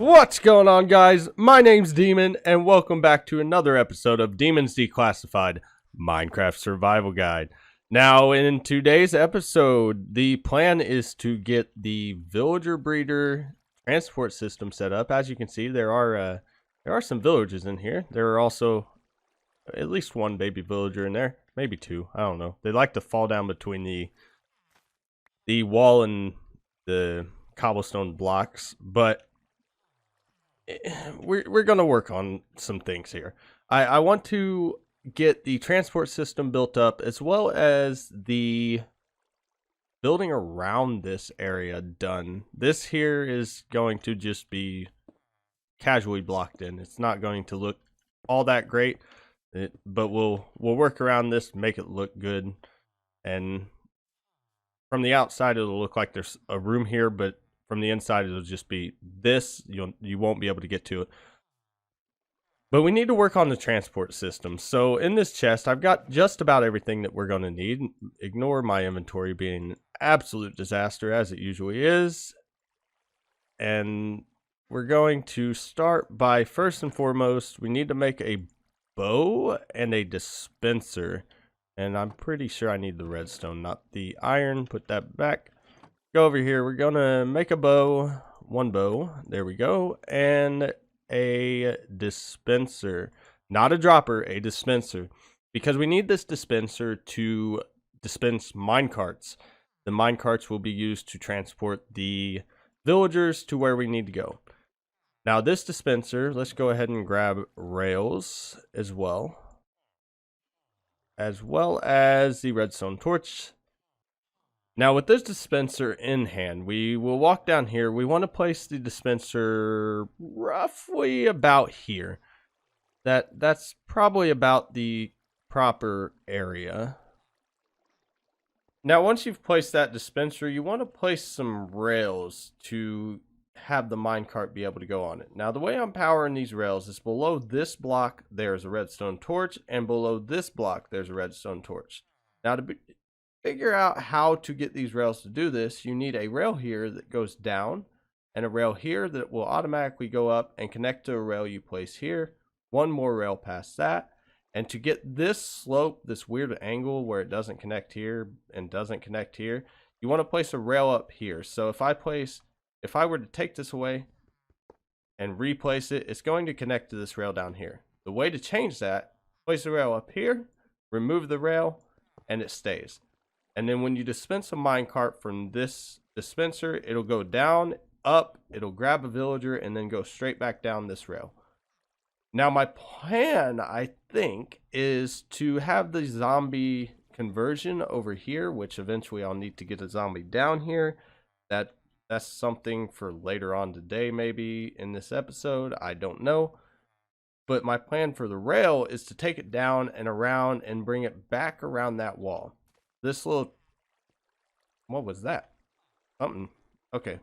What's going on, guys? My name's Demon, and welcome back to another episode of Demon's Declassified Minecraft Survival Guide. Now, in today's episode, the plan is to get the villager breeder transport system set up. As you can see, there are some villagers in here. There are also at least one baby villager in there, maybe two. I don't know. They like to fall down between the wall and the cobblestone blocks, but we're gonna work on some things here. I want to get the transport system built up, as well as the building around this area done. This here is going to just be casually blocked in. It's not going to look all that great, but we'll work around this, make it look good. And from the outside, it'll look like there's a room here, but from the inside, it'll just be this. You won't be able to get to it. But we need to work on the transport system. So in this chest, I've got just about everything that we're going to need. Ignore my inventory being an absolute disaster, as it usually is. And we're going to start by, first and foremost, we need to make a bow and a dispenser. And I'm pretty sure I need the redstone, not the iron. Put that back. Go over here. We're going to make a bow. One bow. There we go. And a dispenser. Not a dropper, a dispenser. Because we need this dispenser to dispense minecarts. The minecarts will be used to transport the villagers to where we need to go. Now this dispenser, let's go ahead and grab rails as well as the redstone torch. Now with this dispenser in hand, we will walk down here. We want to place the dispenser roughly about here. That's probably about the proper area. Now once you've placed that dispenser, you want to place some rails to have the minecart be able to go on it. Now the way I'm powering these rails is below this block there's a redstone torch, and below this block there's a redstone torch. Now to figure out how to get these rails to do this, you need a rail here that goes down and a rail here that will automatically go up and connect to a rail you place here. One more rail past that. And to get this slope, this weird angle where it doesn't connect here and doesn't connect here, you want to place a rail up here. So if I were to take this away and replace it, it's going to connect to this rail down here. The way to change that, place the rail up here, remove the rail, and it stays. And then when you dispense a minecart from this dispenser, it'll go down, up, it'll grab a villager, and then go straight back down this rail. Now my plan, I think, is to have the zombie conversion over here, which eventually I'll need to get a zombie down here. That's something for later on today, maybe in this episode. I don't know. But my plan for the rail is to take it down and around and bring it back around that wall. This little, what was that? Something. Okay.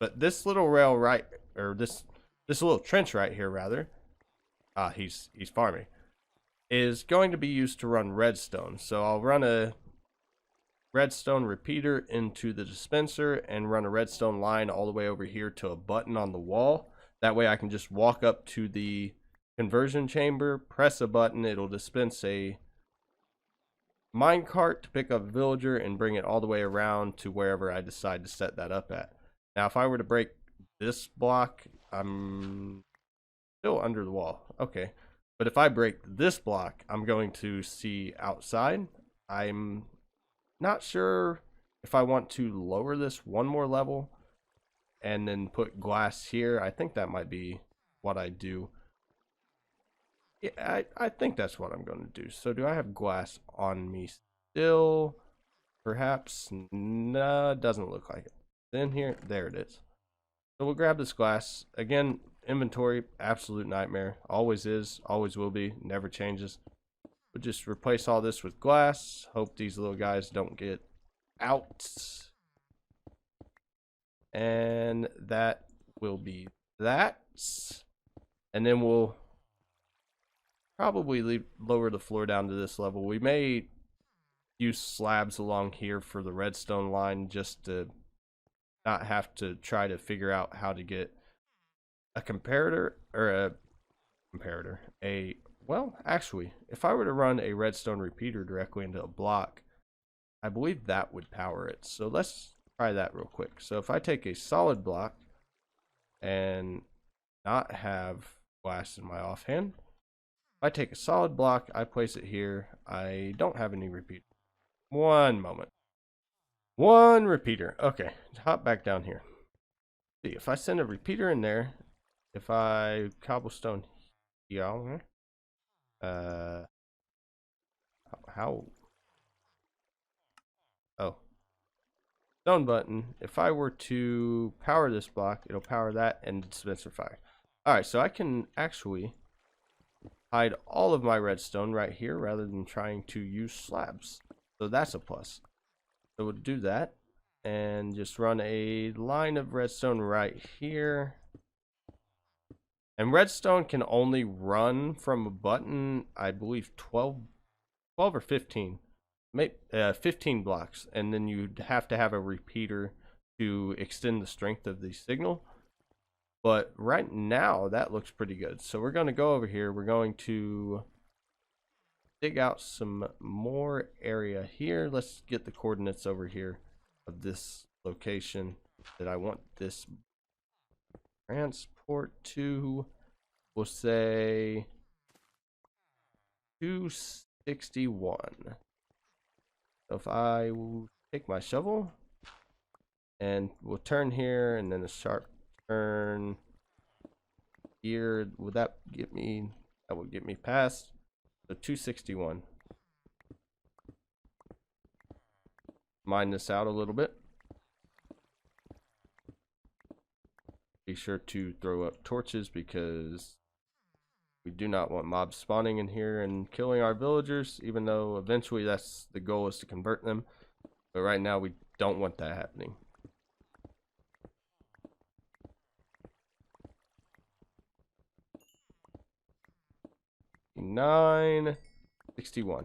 But this little rail right, or this little trench right here, rather. He's farming. Is going to be used to run redstone. So I'll run a redstone repeater into the dispenser and run a redstone line all the way over here to a button on the wall. That way I can just walk up to the conversion chamber, press a button, it'll dispense a minecart to pick up a villager and bring it all the way around to wherever I decide to set that up at. Now if I were to break this block, I'm still under the wall. Okay. But if I break this block, I'm going to see outside. I'm not sure if I want to lower this one more level and then put glass here. I think that might be what I do. Yeah, I think that's what I'm going to do. So do I have glass on me still? Perhaps? No, it doesn't look like it. In here, there it is. So we'll grab this glass. Again, inventory, absolute nightmare. Always is, always will be, never changes. We'll just replace all this with glass. Hope these little guys don't get out. And that will be that. And then we'll probably lower the floor down to this level. We may use slabs along here for the redstone line just to not have to try to figure out how to get a comparator or a comparator. Well, actually, if I were to run a redstone repeater directly into a block, I believe that would power it. So let's try that real quick. So if I take a solid block and not have glass in my offhand, if I take a solid block, I place it here. I don't have any repeater. One moment. One repeater. Okay, hop back down here. See, if I send a repeater in there, if I cobblestone here, uh, how? Oh, stone button. If I were to power this block, it'll power that and dispenser fire. All right, so I can actually hide all of my redstone right here rather than trying to use slabs. So that's a plus. So we'll do that and just run a line of redstone right here. And redstone can only run from a button, I believe 12 or 15. Maybe 15 blocks, and then you'd have to have a repeater to extend the strength of the signal. But right now that looks pretty good. So we're going to go over here. We're going to dig out some more area here. Let's get the coordinates over here of this location that I want this transport to. We'll say 261. So if I will take my shovel and we'll turn here and then a sharp turn here, would that get me? That would get me past. So 261. Mine this out a little bit. Be sure to throw up torches because we do not want mobs spawning in here and killing our villagers, even though eventually that's the goal, is to convert them. But right now we don't want that happening. $9.61.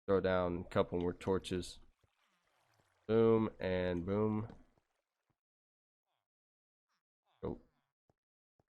Throw down a couple more torches. Boom and boom. Oh.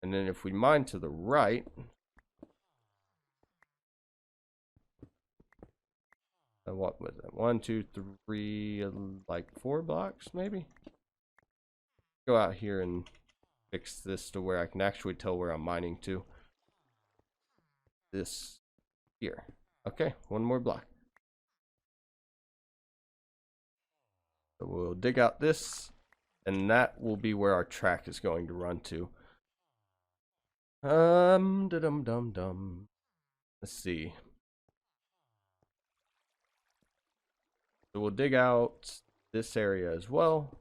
And then if we mine to the right, what was that? 1, 2, 3, like 4 blocks maybe? Go out here and fix this to where I can actually tell where I'm mining to. This here. Okay, one more block. So we'll dig out this, and that will be where our track is going to run to. Dum. Let's see. So we'll dig out this area as well.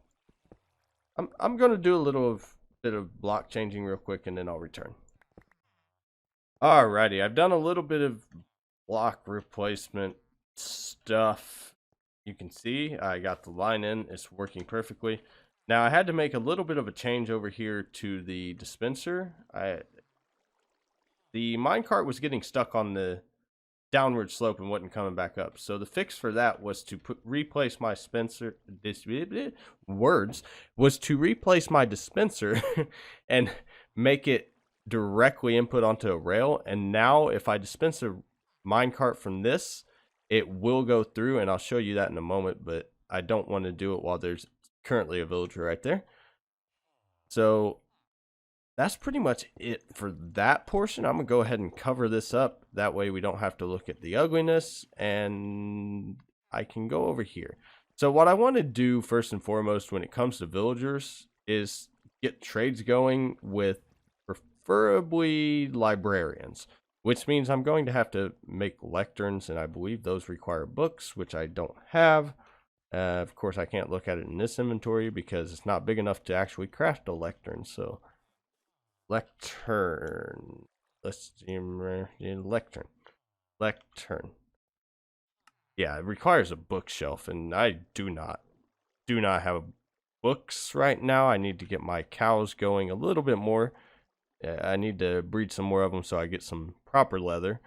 I'm gonna do a bit of block changing real quick, and then I'll return. Alrighty, I've done a little bit of block replacement stuff. You can see I got the line in, it's working perfectly. Now I had to make a little bit of a change over here to the dispenser. The minecart was getting stuck on the downward slope and wasn't coming back up. So the fix for that was to replace my dispenser. Replace my dispenser and make it directly input onto a rail. And now if I dispense a minecart from this, it will go through, and I'll show you that in a moment, but I don't want to do it while there's currently a villager right there. So that's pretty much it for that portion. I'm gonna go ahead and cover this up, that way we don't have to look at the ugliness, and I can go over here. So what I want to do first and foremost when it comes to villagers is get trades going with preferably librarians, which means I'm going to have to make lecterns, and I believe those require books, which I don't have. Of course, I can't look at it in this inventory because it's not big enough to actually craft a lectern. So, lectern. Let's see, lectern. Yeah, it requires a bookshelf, and I do not have books right now. I need to get my cows going a little bit more. I need to breed some more of them so I get some proper leather.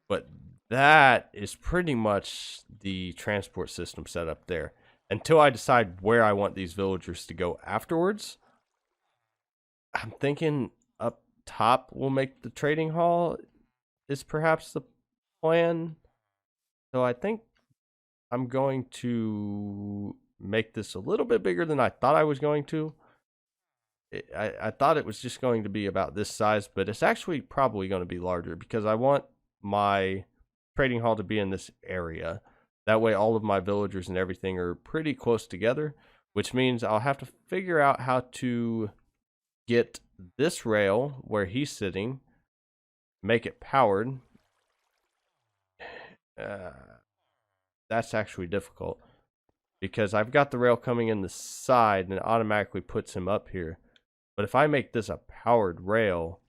But that is pretty much the transport system set up there. Until I decide where I want these villagers to go afterwards, I'm thinking up top we'll make the trading hall is perhaps the plan. So I think I'm going to make this a little bit bigger than I thought I was going to. I thought it was just going to be about this size, but it's actually probably going to be larger because I want my trading hall to be in this area. That way all of my villagers and everything are pretty close together, which means I'll have to figure out how to get this rail where he's sitting, make it powered. Uh, that's actually difficult because I've got the rail coming in the side and it automatically puts him up here. But if I make this a powered rail,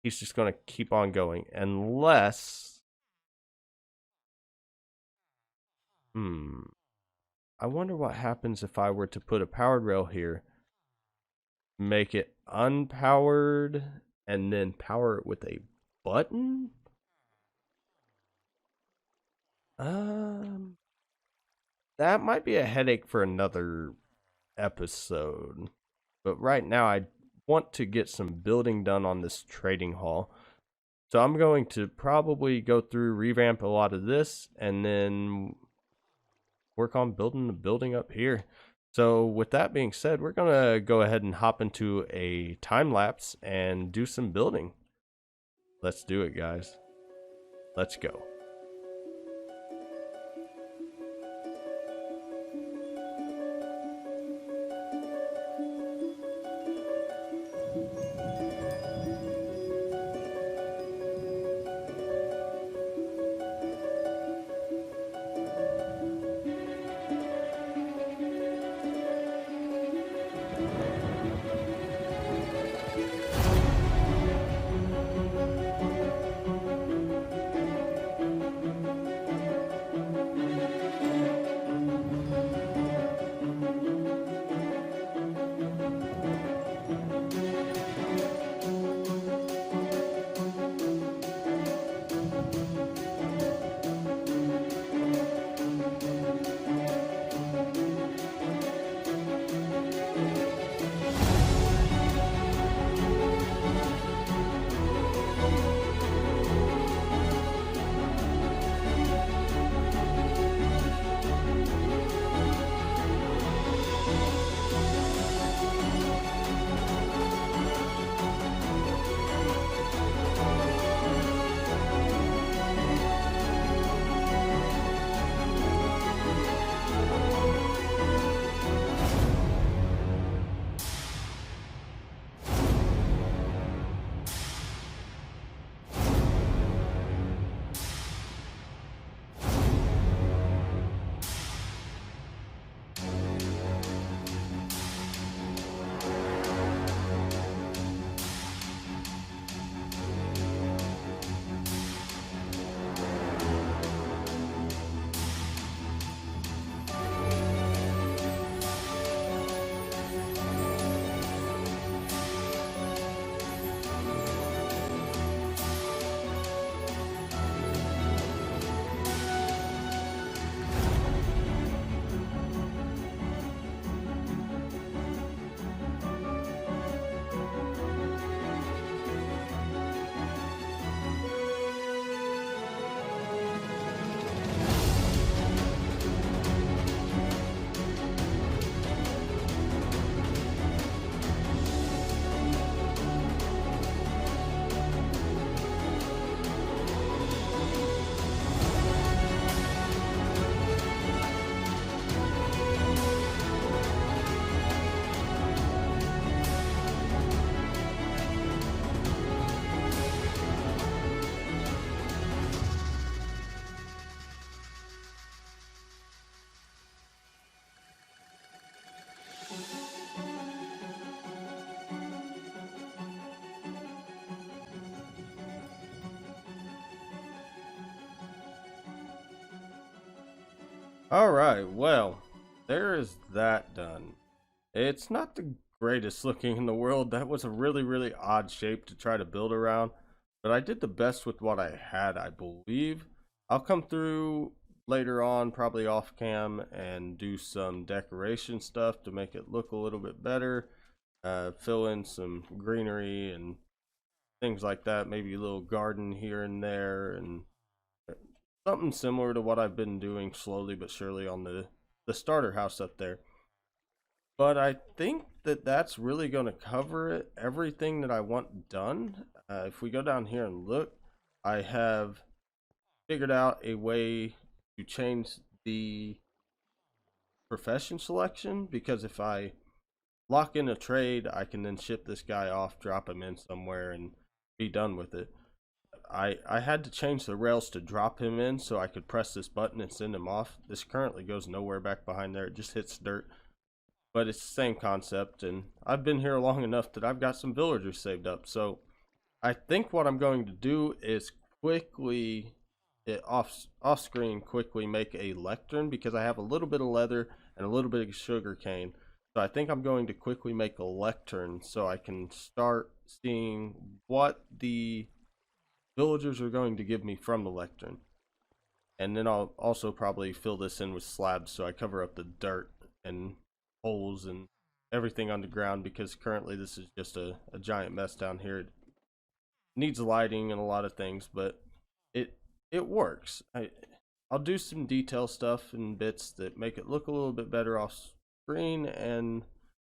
he's just going to keep on going. Unless... I wonder what happens if I were to put a powered rail here, make it unpowered, and then power it with a button? That might be a headache for another episode. But right now I want to get some building done on this trading hall. So I'm going to probably go through, revamp a lot of this, and then work on building the building up here. So with that being said, we're going to go ahead and hop into a time lapse and do some building. Let's do it, guys. Let's go. Alright, well, there is that done. It's not the greatest looking in the world. That was a really, really odd shape to try to build around. But I did the best with what I had, I believe. I'll come through later on, probably off cam, and do some decoration stuff to make it look a little bit better. fill in some greenery and things like that, maybe a little garden here and there, and something similar to what I've been doing slowly but surely on the starter house up there. But I think that that's really going to cover it, everything that I want done. If we go down here and look, I have figured out a way to change the profession selection, because if I lock in a trade, I can then ship this guy off, drop him in somewhere, and be done with it. I had to change the rails to drop him in so I could press this button and send him off. This currently goes nowhere back behind there. It just hits dirt. But it's the same concept, and I've been here long enough that I've got some villagers saved up. So I think what I'm going to do is quickly, off screen, quickly make a lectern, because I have a little bit of leather and a little bit of sugar cane. So I think I'm going to quickly make a lectern so I can start seeing what the villagers are going to give me from the lectern. And then I'll also probably fill this in with slabs so I cover up the dirt and holes and everything underground, because currently this is just a giant mess down here. It needs lighting and a lot of things, but it works. I'll do some detail stuff and bits that make it look a little bit better off screen and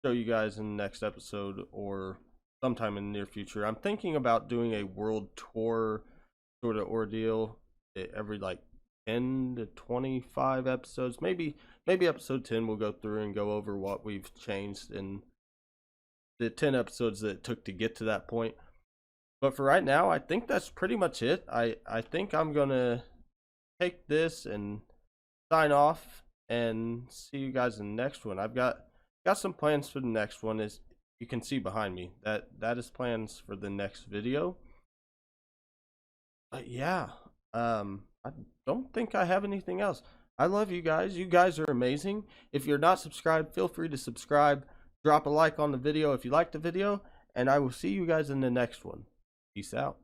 show you guys in the next episode or sometime in the near future. I'm thinking about doing a world tour sort of ordeal every like 10 to 25 episodes. Maybe episode 10 we'll go through and go over what we've changed in the 10 episodes that it took to get to that point. But for right now, I think that's pretty much it. I think I'm gonna take this and sign off and see you guys in the next one. I've got some plans for the next one. As you can see behind me, that is plans for the next video. But yeah, I don't think I have anything else. I love you guys. You guys are amazing. If you're not subscribed, feel free to subscribe. Drop a like on the video if you liked the video, and I will see you guys in the next one. Peace out.